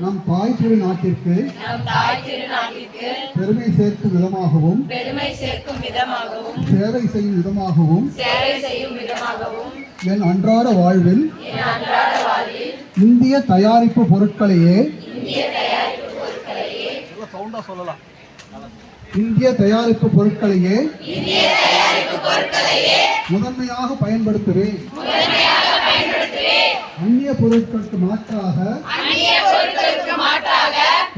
நம் தாய் திரு நாட்டிற்கு பெருமை சேர்க்கும் விதமாகவும் சேவை செய்யும் விதமாகவும் என் அன்றாட வாழ்வில் இந்திய தயாரிப்பு பொருட்களையே முதன்மையாக பயன்படுத்துவேன். அந்நிய பொருட்களுக்கு மாற்றாக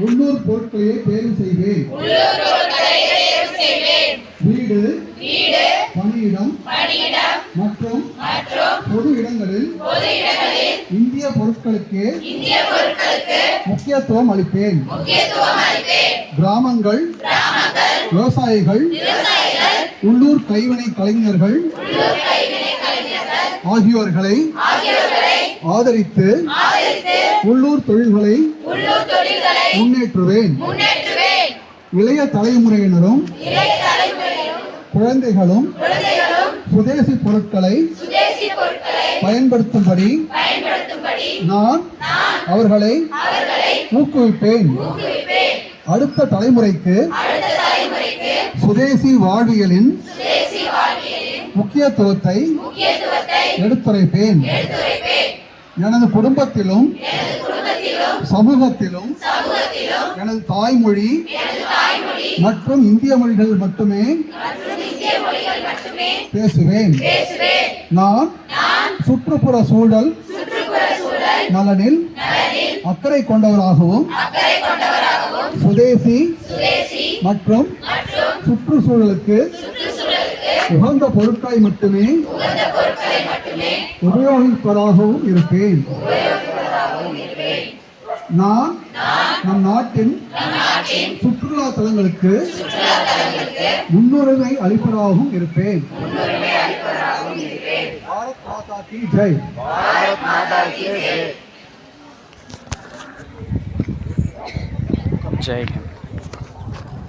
உள்ளூர் பொருட்களையே தேர்வு செய்வேன். வீடு, பணியிடம் மற்றும் பொது இடங்களில் இந்திய பொருட்களுக்கு முக்கியத்துவம் அளிப்பேன். கிராமங்கள், விவசாயிகள், உள்ளூர் கைவினை கலைஞர்கள் ஆகியோர்களை ஆதரித்து உள்ளூர் தொழில்களை முன்னேற்றுவேன். இளைய தலைமுறையினரும் குழந்தைகளும் சுதேசி பொருட்களை பயன்படுத்தும்படி நான் அவர்களை ஊக்குவிப்பேன். அடுத்த தலைமுறைக்கு சுதேசி வாழ்வியலின் முக்கியத்துவத்தை எடுத்துரைப்பேன். எனது குடும்பத்திலும் சமூகத்திலும் எனது தாய்மொழி மற்றும் இந்திய மொழிகள் மட்டுமே பேசுவேன். நான் சுற்றுப்புற சூழல் நலனில் அக்கறை கொண்டவராகவும் சுதேசி மற்றும் சுற்றுச்சூழலுக்கு உகந்த பொருட்களை மட்டுமே உபயோகிப்பதாகவும் இருப்பேன். நான் நம் நாட்டின் சுற்றுலா தலங்களுக்கு முன்னுரிமை அளிப்பதாகவும் இருப்பேன். பாரத் மாதா கி ஜெய். ஜெய் ஹிந்த்.